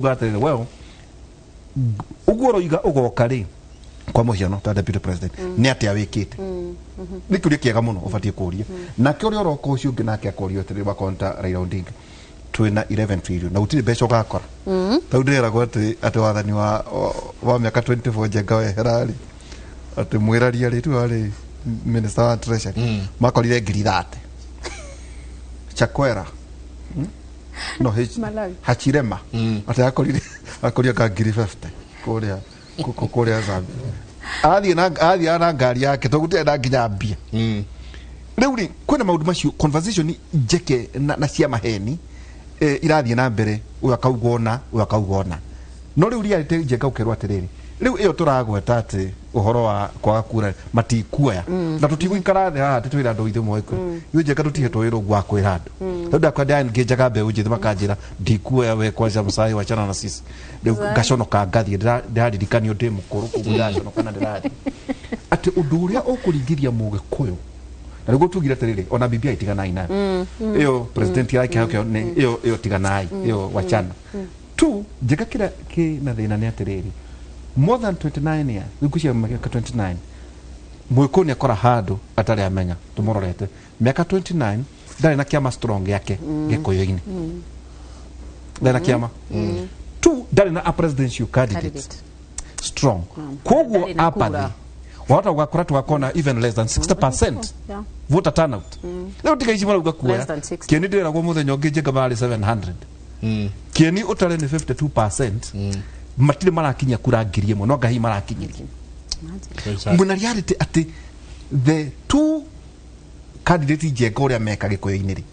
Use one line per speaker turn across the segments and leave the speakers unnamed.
Gatire well ugoro iga ugoka ri kwa muhiano ta deputy president ni atia wikite ni kuria kiega muno ubatie kuria na ke uri oroko ucio ngi nake akorio tiri bakonta Raila Odinga twina 11 trillion na utiri beco gakora tau ndira gwati ati wathani wa miaka 24 jenga we herari ati mwiraria ritu ari minister wa treasury makorire ngiri 30 chakwera no hachirema ati akorire ka ngiri 50 kuria Zambia athi ana ngari yake tugute na nginya mbia riu ri kwina maundu macio conversation njeke na cia maheni irathie na mbere uya kaugona no riu reality njeka ukerwa atiriri riu iyo turagweta ati uhoro wa kwaga kura matikuoya na tutigwikara thi haha twira andu ithe moiku yu njeka tutihetwo wira gwa kwira andu tondu akwa ndia ngijaga mbe unjithi makanjira ndikuoya we kwaja musai wachana na sisi riu ngaconoka ngathie ndiraririkanio ndi mukuru kuguya conoka ndirari ati undu uria ukuringithia mugikuyu na rigu tugire atiriri ona bibia itigana ina iyo president yake hake ne iyo tiganai iyo wachana tu njeka kira ki na thina ni atiriri more than 29 years ukushia miaka 29 mwikoni akora hado atari amenya tumororete miaka 29 ndari na kiama strong yake gikoyo-ini ndari na kiama tu ndari na a presidential candidate strong koguo apathe wata wakora tukakona even less than 60% voter turnout leo tikaishi mara ugakuya kieni ndira kwa muthenya ungijenga bali 700 kieni utare ni 52% matire marakinya kura ngiri imwe no ngahi marakinyirie muna reality ati the two candidates jenga uria meka gikoyo-ini ri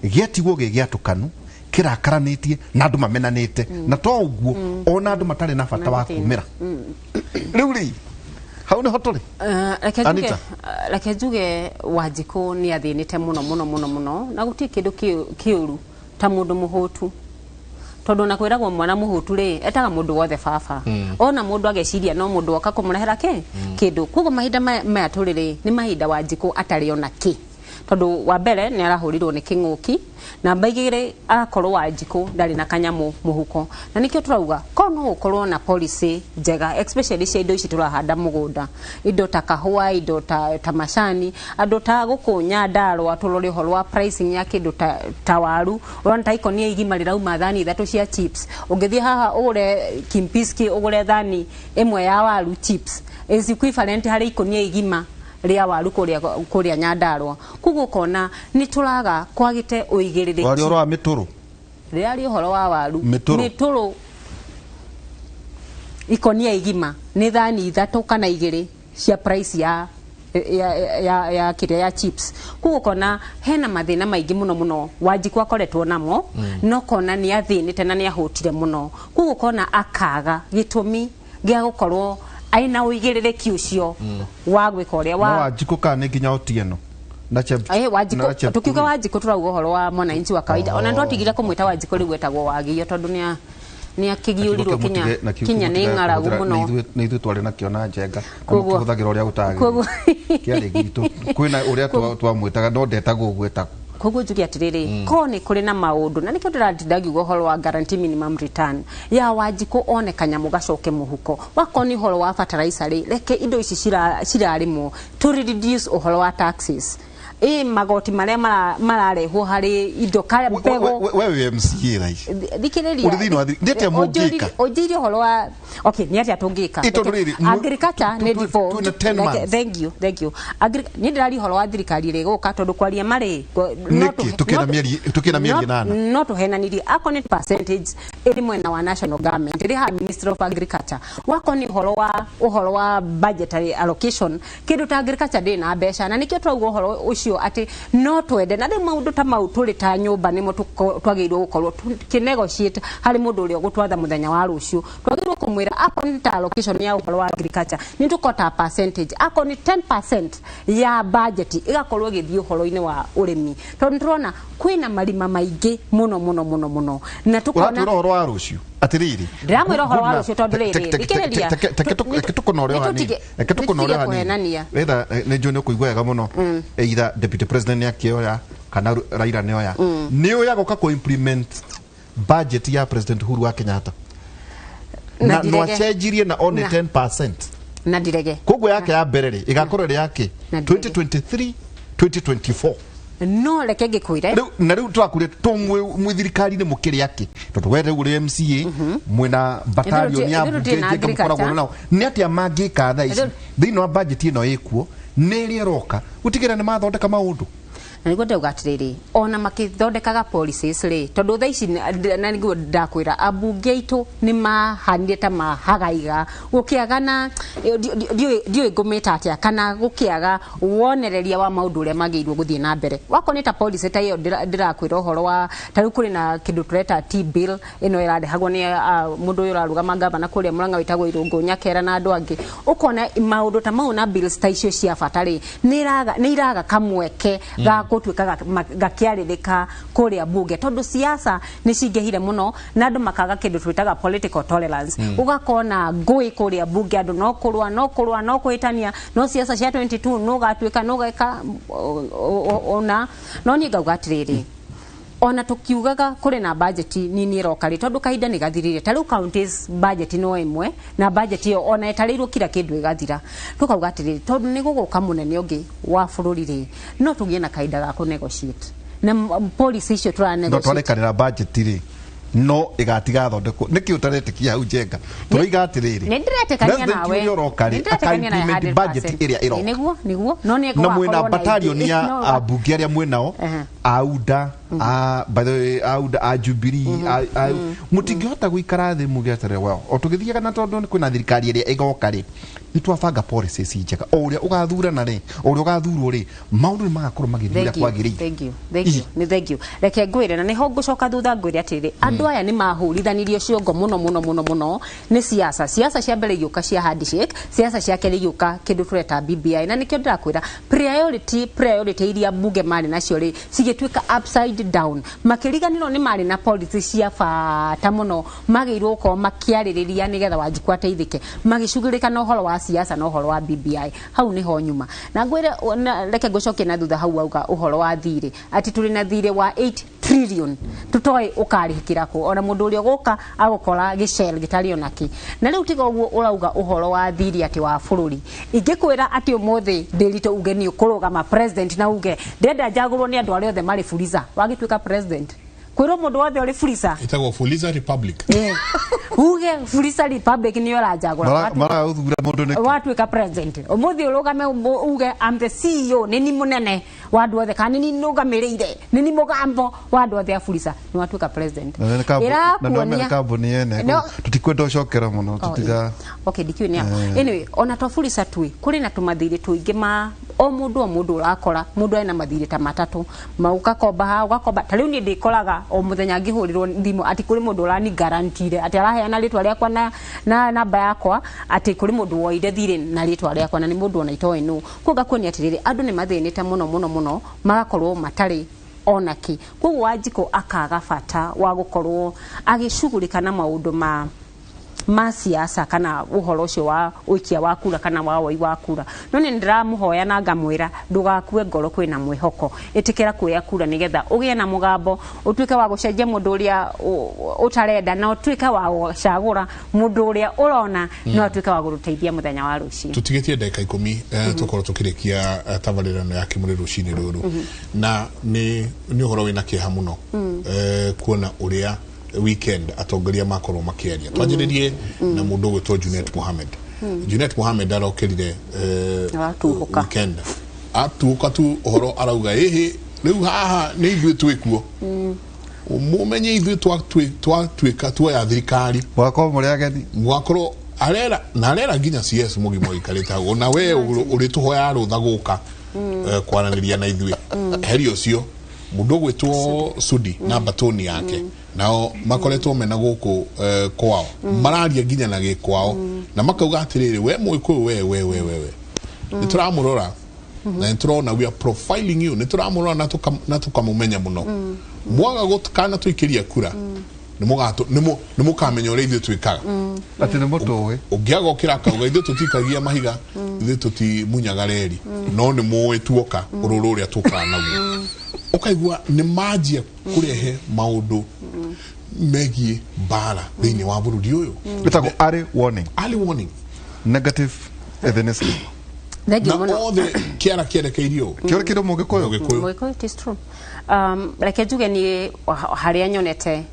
giatigwo giatukanu kirakaranitie na andu mamenanite na to uguo ona andu matare na bata wa kumira riu ri hau ni hotore
reke njuge Wanjiku ni athinite muno na guti kindu kiuru ta mundu muhutu tondu na kwiragwo mwana muhutu ri etaga mundu wothe baba ona mundu ageciria no mundu oka kumurehera kindu kugo mahinda maya turiri ni mahinda Wanjiku atari ona ki tondu wa mbere ni arahurirwo ni king'uki na mbaigire akorwo Wanjiku ndari na kanyamu muhuko na nikio turauga kono ukorwo na policy njega especially cia indo ici turahanda mugunda indo ta kahua indo ta macani andu ta gukunya ndarwa turori horo wa pricing ya kindu ta waru ron ta ikonia igima rirauma thani ithatu cia chips ungithie haha ugure kimpiski ugure thani imwe ya waru chips is equivalent hari ikonia igima ria waru kuria nyandarwa kugo kona ni turaga kwagite uigiririki wari oro wa mituru ria horo wa waru mituru ikonia igima ni thani ithatu kana igiri cia price ya kiria ya chips kugo kona hena mathina maingi muno Wanjiku akoretwo namo no kona ni athinite na ni ahutire muno kugo kona akaga gitumi gia gukorwo aina uigiririki ucio wa gwika uria wa Wanjiku kana nginya otieno na Wanjiku tukiuga Wanjiku turauga horo wa mwananchi wa kawaida ona ndotigire kumwita Wanjiku riu etagwo wagio tondu ni akigiurirwo kinya ni ng'aragu muno
ni ithu twari na kiona njenga kuhuthagira uria gutagi kiari gitu kwina uria twamwitaga no ndetagwo gwetagwo
koguo njugi atiriri ko ni kuri na maundu na nikio ndiratinda ngiuga horo wa guarantee minimum return ya Wanjiku one kanyamu gacoke muhuko wakoni horo wa fertilizer ri reke indo ici cirarimo to reduce horo wa taxes magoti maria mararehwo hari indo kaya mbego
wewe MCA rai
thikiriria
urithino ndete mugika
ojiri horo wa okay ni ati atungika agriculture ni default thank you ni ndirari horo wa thirikari ri guka tondu kwaria mari
tukina mieri nana
no to henaniri akoni percentage iri mwena wa national government iri ha minister of agriculture wakoni horo wa budgetary allocation kindu ta agriculture ndi na mbeca na nikio twauga horo ucio ati no twende na riu maundu ta mau turi ta nyumba nimo twageirwo gukorwo kinegotiate hari mundu uri gutwatha muthenya wa rucio twageirwo kumwira akoni ta allocation ya uhoro wa agriculture ni tukota percentage akoni 10% ya budget igakorwo igithii uhoro-ini wa urimi tondu turona kwina marima maingi muno na tukona
uhoro wa rucio atiriri
ndiramwira uhoro wa rucio tondu riri ikiriria
tukunorio hani wetha ni njone kuigwa wega muno either deputy president yakioya kana Raila nioya nioya goka ku implement budget ya President Uhuru wa Kenyatta na no achejirie na on 10%
na direge
kogo yake ya berere igakorere yake 2023 2024
no reke ngikwire
na riu twakure tumwe mwithirikari ni mukiri yake tondu wete uri MCA mwena battalion ya bunge mukoragwo nao ni atia mangika tha ici thini wa budget ino ikuo neri eroka gutigira ni mathondeka maundu
na niguo ndauga atiriri ona makithondekaga policies ri tondu tha ici na niguo ndakwira abunge aitu ni mahanire ta mahagaiga gukiaga na ndiwe ngumita atia kana gukiaga wonereria wa maundu uria magirwo guthie na mbere wakoneta policy ta iyo ndirakwira uhoro wa tariu kuri na kindu tureta T-bill ino iradehagwo ni mundu uyu urarugama gavana kuria Murang'a witagwo Irungu Nyakera na andu angi ukona maundu ta mau na bills ta icio cia batari ni iraga kamweke ga gutwikaga gakiaririka kuria bunge tondu siasa ni cingehire muno na andu makaga kindu twitaga political tolerance ugakona ngui kuria bunge andu no kurwa no kuitania no siasa cia 22 no gatwika no geka ona no ni ngauga atiriri ona tukiugaga kuri na budget nini irokari tondu kahinda ni gathirire tariu counties budget no imwe na budget yo ona etarirwo kila kindu igathira tukauga atiriri tondu ni guguka munene ungi wa bururi ri no tugie na kahinda ga ku negotiate na policy icio turane
no twarekanira budget ri no igatiga thondeko niki utaretekia hau jenga tuiga atiriri
ni ndiretekania nawe
ndiretekania na budget area iro
niguo no ni
na mwena battalion ya abunge aria mwenao auda by the way auda Jubilee mutingihota guikara thi mugetere wao otugithiaga na tondu kwina thirikari iria igoka ri nitwabanga policies njega uria ugathurana ri uria ugathurwo ri maundu ni magakorwo magithira kwagiri
thank you reke ngwire na niho ngucoka thutha ngwire atiri andu aya ni mahurithanirio ciongo muno ni siasa cia mbere yuka cia handshake siasa cia keri yuka kindu tureta BBI na nikio ndirakwira priority iria bunge mari nacio ri cigitwika upside down makiriganiro ni mari na policy cia bata muno magirwo ko makiaririria nigetha wanjikwa teithike magicugurika no horo wa siasa no horo wa BBI hau niho nyuma na ngwire reke ngucoke na thutha hau auga uhoro wa thiri ati turi na thiri wa 8 trillion tutoi ukarihikira ku ona mundu uria guka agukora gicel gitari onaki na riu tiga uguo urauga uhoro wa thiri ati wa bururi ingikwira ati umuthi ndirito ugeni ukurugama president na uge ndenda njagurwo ni andu aria othe mari Fuliza wagitwika president kwiro mundu wothe uri Fuliza
itago Fuliza Republic
uge Fuliza Republic ni ora njagura
mara uthura mundu ni
watwika president umuthi urugame uge am the CEO nini munene wandu othe kana nini nugamirire nini mugambo wandu othe a Fuliza ni watwika president
na kambuni ene tutikwenda ucokera muno tutiga
okay dikiunia anyway ona to Fuliza tui kuri na tumathiri tuingi ma o mundu urakora mundu ena mathiri ta matatu mauka komba ugakomba tariu ni ndikoraga o muthenya ngihurirwo thimu ati kuri mundu urani guarantee ati araheana ritwa riakwa na namba yakwa ati kuri mundu woire thiri na ritwa riakwa na ni mundu ona itoi nu kuga kwoni atiriri andu ni mathinite muno magakorwo matari onaki koguo Wanjiko akaga bata wa gukorwo agicugurika na maundu ma siasa kana uhoro ucio wa uikia wa kura kana wa woi wa kura no ni ndiramuhoya na ngamwira ndugakue ngoro kwina mwihoko itikira kuya kura nigetha ugie na mugambo utwike wa gucenjia mundu uria utarenda na utwike wa gucagura mundu uria urona no utwike wa guruteithia muthenya wa rucio
tutigetie ndeka 10 tukoro tukirikia tabarĩrano ya Kimuri rucini ruru na ni uhoro wina kieha muno kuona uria weekend atongoria makorwo makiaria twanjiririe na mundu gwitwo Junet Mohammed arokirire weekend atuka tu uhoro arauga riu haha ni ithuĩ twikuo mumenye ithuĩ twatuĩka tuoya thirikari
wakorwo muri ageni
mwakorwo arera nginya CS mugimo ikarĩte hau na we urituhoya rutha guka kwaranĩria na ithuĩ heri ucio mundu gwitwo Sudi na batoni yake nao makoretwo mena guku kwao mararia nginya na gikwao na makauga atiriri we muikuyu we nituramurora na niturona we are profiling you nituramurora na tukamumenya muno mwaga gutkana tuikiria kura nimukamenya uria ithuĩ twikaga
ati ni mutuwe
ungiaga ukira kauga ithuĩ tutikagia mahiga ithuĩ tutimunyaga reri no ni muwe tuoka ururu uria tukana naguo ukaigua ni majia kurehe maundu megie bara thini wa burudi uyu
Bitago early warning.
early warning
Negative ethnicity.
na all the kiara keirio
Kiora kido Mugikuyu.
Mugikuyu, it is true. Like njuge ni haria nyonete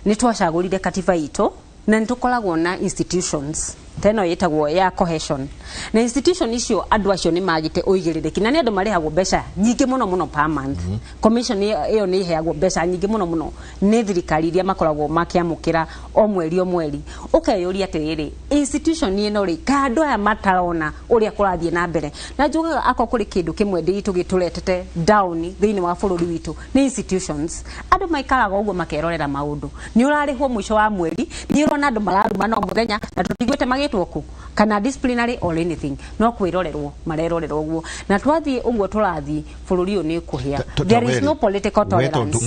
ni twacagurire katiba itu na nitukoragwo na institutions teno yetagwo ya cohesion na institution icio andu acio ni magite uigiririki na ni andu marihagwo mbeca nyingi muno per month commission iyo ni iheagwo mbeca nyingi muno ni thirikari iria makoragwo makiamukira o mweri ukeyuria atiriri institution ino ri kandu aya matarona uria kurathie na mbere na njugaga ako kuri kindu kimwe nditu gituretete down thiini wa bururi witu ni institutions andu maikaraga uguo makerorera maundu ni urarihwo mwisho wa mweri ni urona andu mararuma no muthenya na tutigwete magitwoku kana disciplinary or anything no kwirorerwo marerorerwo uguo na twathie uguo turathie bururi uyu ni kuhia there is no political tolerance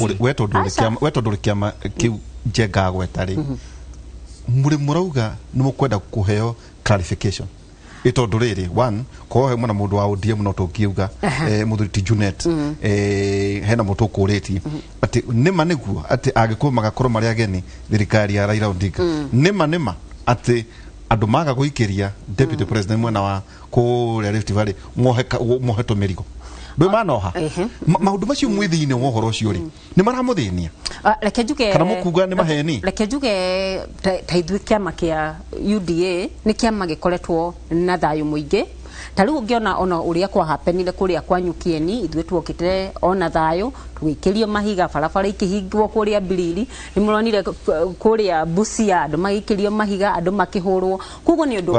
weto ndurikiama kiu jenga gwetari muri murauga ni mukwenda kuheo clarification itondu riri one kohe mwana mundu wa ODM no tukiuga muthuriti Junet hena mutu kureti ati nima niguo ati agikuo magakorwo mari ageni thirikari ya Raila Odinga nima ati andu maga guikiria deputy president mwana wa ko Rift Valley moheto merigo ndwe manoha maundu macio mwithine wo horo cio ri ni maramuthinia
reke njuge
kana mukuga ni maheni
reke njuge taithwe kiama kia UDA ni kiama gikoretwo na thayu muingi tari ungiona ona uria kwa happenire kuria kwa nyukieni ithwe twokite ona thayu twikirio mahiga barabara ikihingwo kuria Bilili ni muronire kuria Busia andu magikirio mahiga andu makihurwo kugo ni undu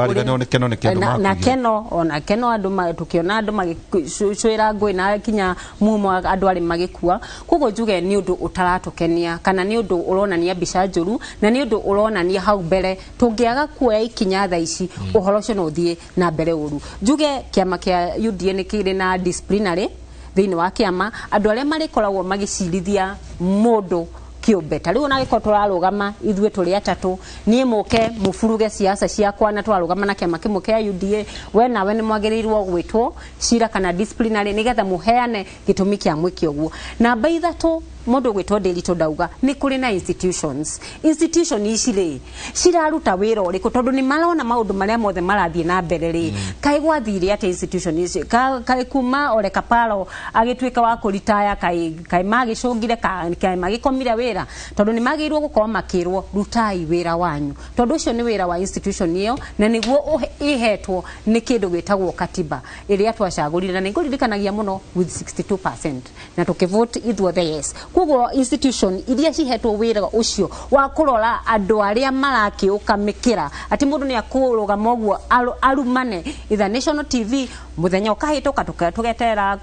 na keno andu tukiona andu magicwira ngui na kinya mumo andu ari magikua kugo njuge ni undu utaratukenia kana ni undu uronania mbica njuru na ni undu uronania hau mbere tungiaga kuoya ikinya tha ici uhoro ucio no thie na mbere uru njuge kiama kia UDA ni kiri na disciplinary thiini wa kiama andu aria marikoragwo magicirithia mundu kiumbe tari ona giko turarugama ithwe turi atatu nie muke mufuruge siasa ciakwa na twarugama na kiama kimwe kia UDA we nawe ni mwagirirwo gwitwo cira kana disciplinary nigetha muheane gitumi kia mwiki oguo na baithatu mundu gwitwo Ndiritu ndauga ni kuri na institution ici ri ciraruta wira uriku tondu ni marona maundu maria mothe marathie na mbere ri kai gwathire ate institution ici kai kuma ore kaparo agitwika wa kuritaya kai magicungire kai magikomire wira tondu ni magirwo gukorwo makirwo rutai wira wanyu tondu ucio ni wira wa institution iyo na niguo ihetwo ni kindu gwitagwo katiba iria twacagurire na ninguririkanagia muno with 62% na tukivote ithwo yes kugo institution iria cihetwo wira ucio wa kurora andu aria marakiuka mikira ati mundu ni akuruga moguo arumane itha National TV muthenya ukahituka tugetera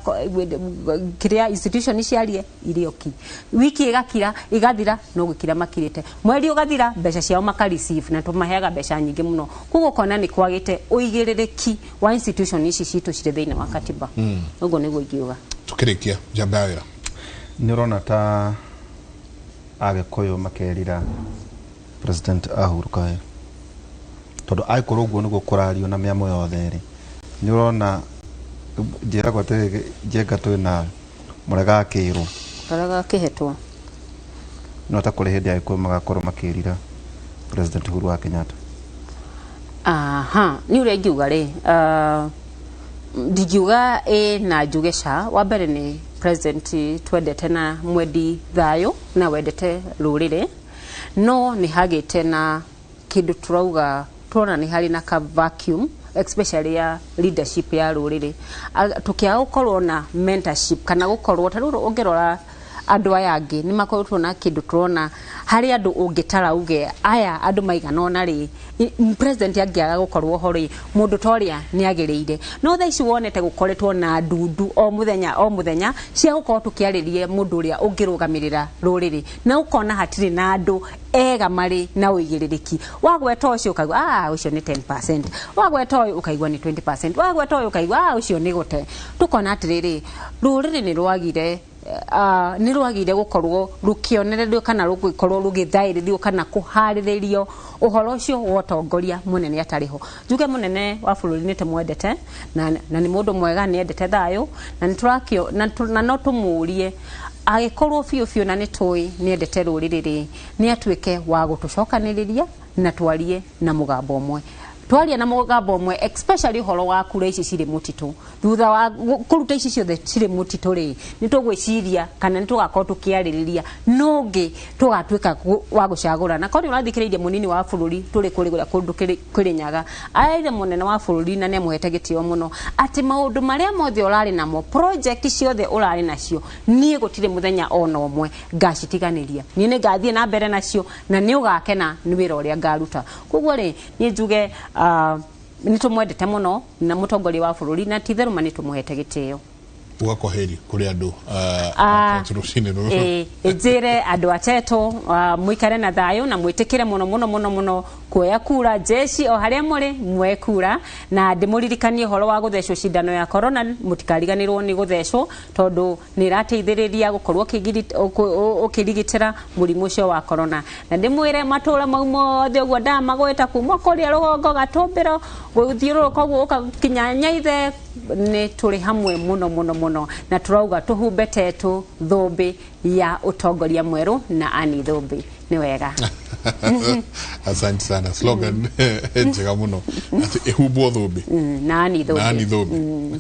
kiria institution ciarie irioki wiki igakira igathira no gukira makirite mweri ugathira mbeca ciao makareceive na tumaheaga mbeca nyingi muno kugo kona ni kwagite uigiririki wa institution ici citu cire thiini wa katiba ugo niguo ingiuga
tukirikia jambawira
ni urona ta Agikuyu makerira President Uhuru Kai tondu aikorwo guo niguo kurario na miamo yothe ri ni urona njira gwate jenga twina murega akirwo
murega akihetwo
no ta kuri hindi Agikuyu magakorwo makirira President Uhuru wa Kenyatta
ni uria ngiuga ri ndigiuga na njugesha wa mbere ni president twendete na mwendi thayo na wendete rurire no ni hagite na kindu turauga turona ni hari na ka vacuum especially ya leadership ya rurire tukia gukorwo na mentorship kana gukorwo taruru ungerora andu aya angi ni makorwo na kindu turona hari andu ungitara uge aya andu maigana ona ri president angiaga gukorwo hori mundu toria ni agirire no tha ici wonete gukoretwo na ndundu o muthenya cia gukorwo tukiaririe mundu uria ungirugamirira ruriri na ukona hatiri na andu ega mari na uigiririki wagweta ucio ukaigwa ucio ni 10% wagweta uyu ukaigwa ni 20% wagweta uyu ukaigwa ucio ni gute tukona atiriri ruriri ni rwagire ni rwagire gukorwo rukionererio kana rugikorwo rugithairirio kana kuhariririo uhoro ucio wotongoria munene atariho njuge munene wa bururi ni temwendete na ni mundu mwega ni endete thayo na niturakio na no tumurie agikorwo biũ na nĩtũĩ nĩendete rũrĩrĩ nĩ atuĩke wa gũtũcokanĩrĩria na twarie na mũgambo ũmwe twaria na mũgambo ũmwe especially horo wa kura ici cirĩ mũtitũ thutha wa kũruta ici ciothe cirĩ mũtitũ rĩ nĩtũgwĩciria kana nĩtũgakorwo tũkĩarĩrĩria nũngĩ tũgatuĩka wa gũcagũra na korwo ũrathikĩrĩirie mũnini wa bũrũri tũrĩ kũrĩ kũndũ Kĩrĩnyaga aire mũnene wa bũrũri na nĩamũhete gĩtĩo mũno atĩ maũndũ marĩa mothe ũrarĩ namo project ciothe ũrarĩ nacio niĩ gũtirĩ mũthenya ona ũmwe ngacitiganĩria niĩ nĩngathiĩ na mbere nacio na nĩũgakena nĩ wĩra ũrĩa ngaruta koguo rĩ niĩ njuge nĩtũmwendete mũno na mũtongoria wa bũrũri na titherũma nĩtũmũhete gĩtĩo
ugakoheri kuri andu rucini ruru
njire andu ateto muikare na thayo na mwitikire muno kuoya kura jeshi o haria muri mwekura na ndimuririkanie horo wa guthecwo cindano ya corona mutikariganirwo ni guthecwo tondu nirateithiriria gukorwo ukirigitira murimu ucio wa corona na ndimwire matura mau mothe uguo ndamagweta kuma kuria rugongo gatumbiro guthiururuka uguo ukakinya Nyaithe ni turi hamwe muno na turauga tuhumbe thumbi ya utongoria mweru na ani thumbi ni wega
asante sana slogan njega muno ati ehumbo thumbi
na ani thumbi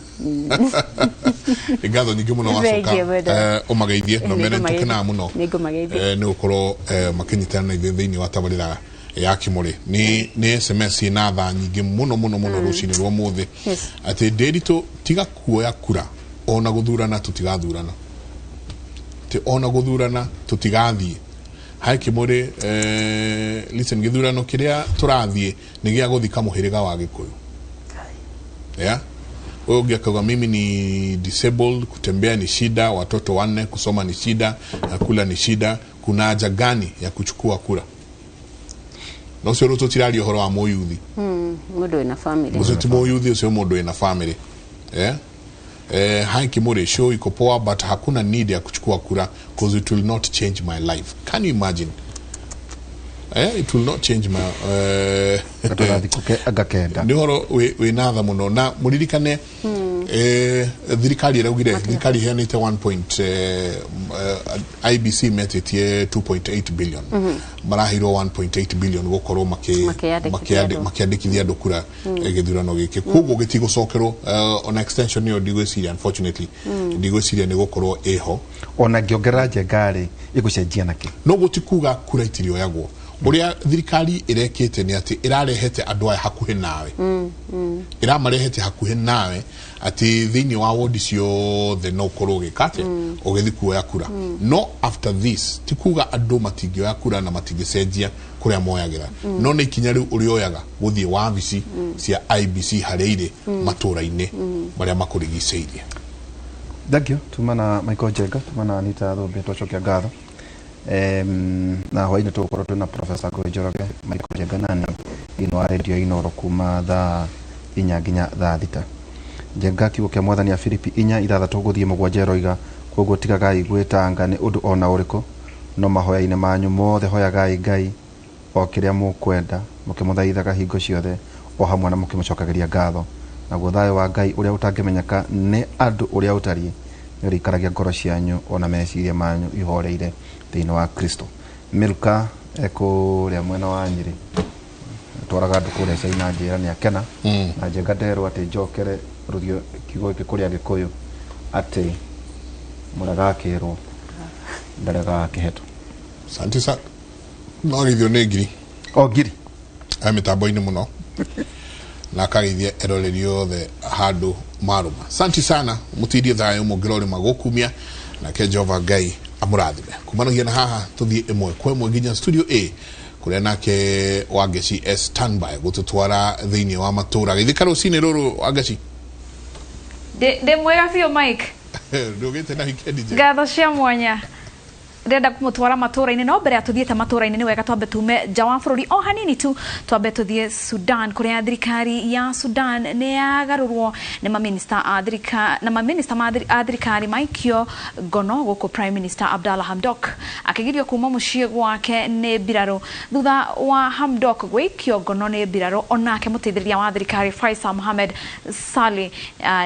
igatho nyingi muno wacoka umageithie no mene tukena muno ni ukorwo makinyitana na ithuĩ thĩinĩ wa tabarĩra ya Kimuri ni SMS na tha nyingi muno rucini rwa muthi ati ndĩritũ tiga kuoya kura ona guthurana tutigathurana te ona guthurana tutigathie hai Kimuri listen githurano kiria turathie ni gia guthika muhiriga wa Gikuyu yeah wewe ungekaga mimi ni disabled kutembea ni shida watoto wanne kusoma ni shida kula ni shida kuna haja gani ya kuchukua kura no sio roto tirali horo wa moyuthi
mundu ina family
muzo moyuthi sio mundu ina family hai Kimuri show iko poa but hakuna need ya kuchukua kura because it will not change my life. Can you imagine? It will not change my
agakenda
ni horo we natha muno na muririkane thirikari raugire thirikari heanite 1. IBC metetie 2.8 billion marahiro 1.8 billion gukorwo makiandikithia andu kura githurano giki koguo gitigocokerwo on extension yo ndigwiciria unfortunately ndigwiciria ni gukorwo eho
ona ngiongerera njengari igucenjia naki
no gutikuga kura itirio yagwo uria thirikari irekete ni ati irarehete andu aya hakuhe nawe iramarehete hakuhe nawe ati thiini wa ward ciothe no korwo gikate ugethi kuoya kura no after this tikuga andu matingioya kura na matingicenjia kuria moyagira no ni ikinya riu urioyaga guthie wabici cia IBC hareire matura-ini maria makurigiceirie.
Thank you tumana Michael Jenga tumana Anita Thumbi twacokia ngatho na hwaini tukorwo twina Professor Njoroge Michael Jenga nani ino radio inoro kuma thaa 4 nginya thaa 6 Jenga kiugo kia mwathani ya Filipi 4:6 guthie mugwanja roiga koguo tigagai gwitanga ni undu ona uriku no mahoya-ine manyu mothe hoyagai Ngai o kiria mukwenda mukimuthaithaga hingo ciothe o hamwe na mukimucokagiria ngatho naguo thayo wa Ngai uria utangimenyeka ni andu uria utari nirikaragia ngoro cianyu ona meciria manyu ihoreire thiini wa Kristo. Milka ekuria mwena wa Nyeri twaraga andu kuria caina njira ni akena na Jenga nderwo ati njokere ruthio kiugo giki kuria Gikuyu ati muragakirwo ndarega kiheto.
Asante sana no githio ni ngiri
o ngiri
mitambo-ini muno na karithia eroreri othe handu maruma. Asante sana mutidie thayo mugirori magukumia na ke Jehova Ngai amurathime kumanagia na haha tuthie imwe kwa imwe nginya studio A kuria nake Wangeci standby gututwara thiini wa matura githikaro cine ruru Wangeci
de mwega bio Mike
ndugite na weekend je
ngatho cia mwanya renda kumutwara matura-ini no mbere atuthiete matura-ini ni wega twambe tume nja wa bururi o hanini tu twambe tuthie Sudan kuria thirikari ya Sudan ni yagarurwo ni maminista a thirikari maikio ngono guku Prime Minister Abdalla Hamdok akigirio kuma mucii gwake ni mbiraro thutha wa Hamdok gwikio ngono ni mbiraro onake muteithĩrĩria wa thirikari Faisal Mohamed Saleh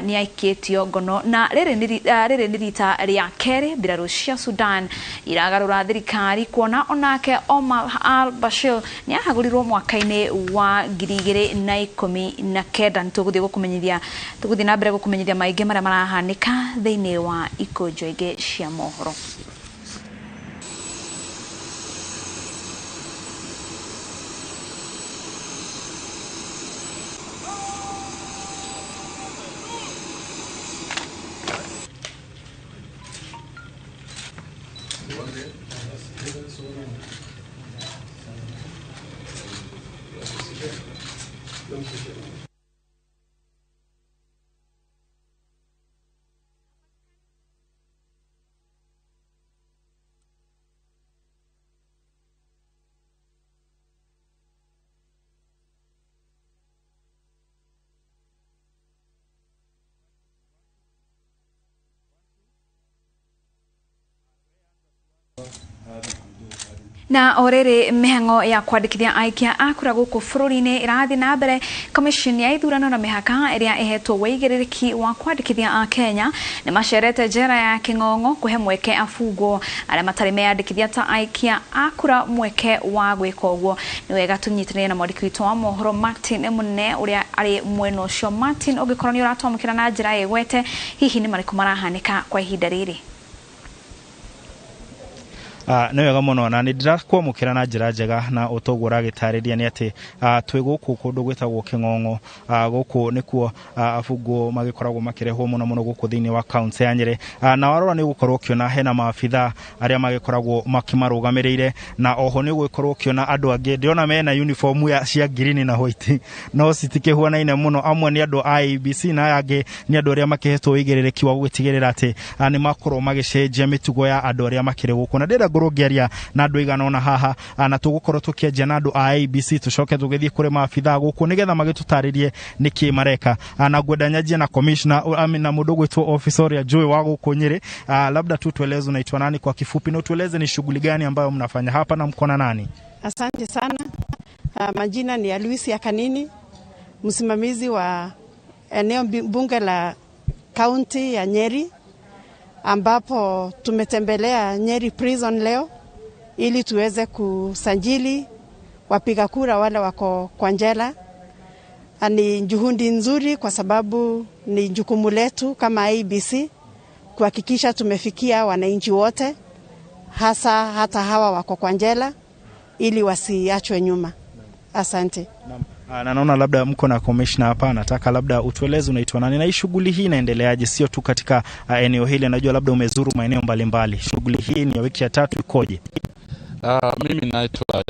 ni aikĩtio ngono na rĩrĩ nĩ rita rĩa kerĩ mbiraro cia Sudan iragarũra thirikari kuona onake Omar al-Bashir ni ahagũrirwo mwaka-inĩ wa 2019 tũgũthiĩ na mbere gũkũmenyithia maingĩ marĩa marahanĩka thĩinĩ wa ikũnjo ingĩ cia mohoro. Na orere mihango ya kwandikithia aikia akura guku bururi-ini irathi na mbere. Commission ya ithurano na mihaka iria ihetwo wĩigĩrĩrĩki wa kwandikithia a Kenya ni macerete njera ya King'ong'o kuhe mweke afungwo aria matari meyandikithia ta aikia akura mweke wa gwĩka ũguo. Ni wega tunyitanĩre na mwandĩki witũ wa mohoro Martin Munene uria ari mwena ũcio. Martin, ũngĩkorwo ni ũratwamũkĩra na njĩra ĩgwete, hihi ni marĩkũ marahanĩka kwa ihinda rĩrĩ?
Nĩ wega mũno na nĩ ndĩrakwamũkĩra na njĩra njega na ũtoguo ũragĩtarĩria nĩ atĩ twĩ gũkũ kũndũ gwĩtagwo King'ong'o gũkũ nĩkuo afungwo magĩkoragwo makĩrehwo mũno mũno gũkũ thĩinĩ wa kaunti ya Nyeri na warora nĩ ũgũkorwo ũkĩona hena maabitha arĩa magĩkoragwo makĩmarũgamĩrĩire na oho nĩ ũgũkorwo ũkĩona andũ angĩ ndĩrona mena uniform cia green na white no citikĩhuanaine mũno, amwe nĩ andũ a IEBC na aya angĩ nĩ andũ arĩa makĩhetwo wĩigĩrĩrĩki wa gũgĩtigĩrĩra atĩ nĩ makorwo magĩcenjia mĩtugo ya andũ arĩa makĩrĩ gũkũ na ndĩrenda ngorongĩaria na andũ igana ona haha na tũgũkorwo tũkĩenja na andũ a IEBC tũcoke tũgĩthiĩ kũrĩ maabitha gũkũ nĩgetha magĩtũtarĩrie nĩkĩ mareka na ngwenda nyanjie na commissioner na mũndũ gwĩtwo officer ũrĩa njũĩ wa gũkũ Nyeri. Labda tu tueleze unaitwa nani kwa kifupi na tueleze ni shughuli gani ambayo mnafanya hapa na mko na nani?
Asante sana. Majina ni Aluisi Akanini, msimamizi wa eneo bunge la kaunti ya Nyeri, ambapo tumetembelea Nyeri prison leo ili tuweze kusajili wapiga kura wale wako kwa njela. Ni juhudi nzuri kwa sababu ni jukumu letu kama IEBC kuhakikisha tumefikia wananchi wote, hasa hata hawa wako kwa njela, ili wasiachwe nyuma. Asante.
Na naona labda mko na commissioner hapa, nataka labda utueleze unaitwa nani na hii shughuli hii inaendeleaje, sio tu katika eneo hili, najua labda umezuru maeneo mbalimbali. Shughuli hii ni ya wiki ya 3 ikoje?
Mimi naitwa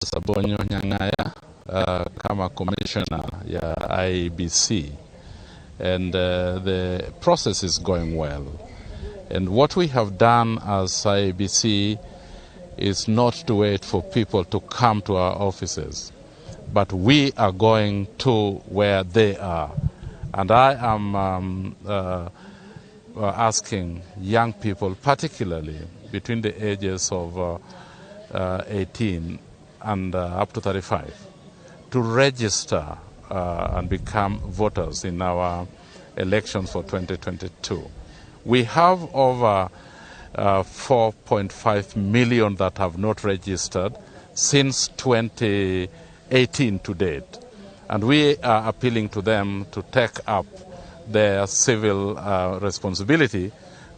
Sabonyo Nyang'aya kama commissioner ya IEBC, and the process is going well, and what we have done as IEBC is not to wait for people to come to our offices, but we are going to where they are. And I am asking young people, particularly between the ages of 18 and up to 35, to register and become voters in our elections for 2022. We have over 4.5 million that have not registered since 2018 to date. And we are appealing to them to take up their civil responsibility,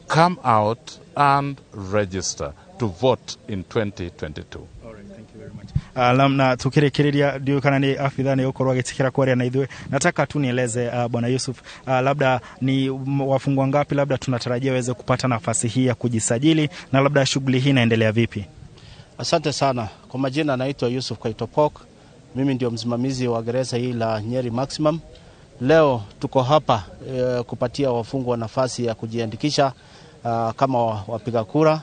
come out and register to vote in 2022.
All right, thank you very much. Lamna tukirekereria ndio kana ni afidha ni ukorwa getikira kwaria na ithwe. Nataka tu nieleze Bwana Yusuf, labda ni wafungwa ngapi labda tunatarajia waweze kupata nafasi hii ya kujisajili na labda shughuli hii inaendelea vipi?
Asante sana. Kwa majina naitwa Yusuf Kaitopok. Mimi ndio msimamizi wa gereza hii la Nyeri Maximum. Leo tuko hapa kupatia wafungwa nafasi ya kujiandikisha kama wapiga kura.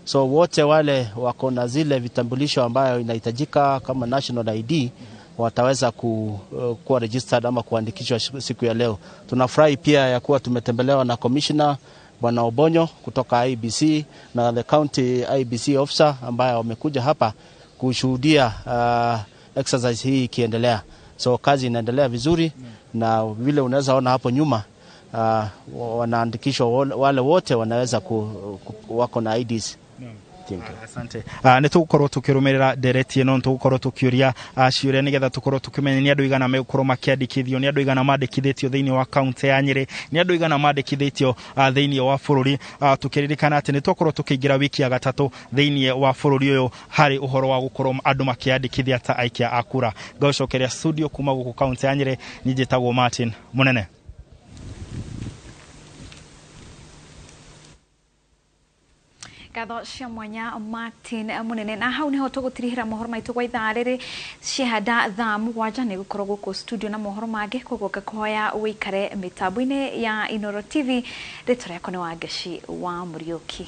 So wote wale wako na zile vitambulisho ambayo inahitajika kama national ID wataweza kuwa registered ama kuandikishwa siku ya leo. Tunafurahi pia ya kuwa tumetembelewa na Commissioner Bwana Obonyo kutoka IBC na the county IBC officer ambaye wamekuja hapa kushuhudia exercise hii ikiendelea. So kazi inaendelea vizuri na vile unaweza ona hapo nyuma wanaandikishwa wale wote wanaweza wako na IDs.
Asante. Nä tå gå korwo tå kä rå mä rä ra ndereti ä no nä tå gå korwo tå kä å ria ciå nä getha tå korwo tå kä menya nä andå igana megå korwo makä andä nä andå igana mandä kithä tio thä inä wa kaunti ya Nyeri, nä andå igana mandä kithä tio thä inä wa bå rå ri. Tå kä ririkana atä nä twakorwo tå kä ingä ra wiki ya gatatå thä inä wa bå rå ri å yå harä å horo wa gå korwo andå makä andä kithia ta aikia a kura. Ngacokeria studio kuma gå kå kaunti ya Nyeri, nä njä tagwo Martin Munene.
Gatho cia mwanya Martin Munene na hau niho tugutirihira mohoro maitu gwa ithaa riri cihanda thaa mugwanja ni gukorwo guku studio na mohoro mange koguo ngakhoya wikare mitambo-ini ya Inoro TV. Ritwa riakwa ni Wangeci wa Muriuki.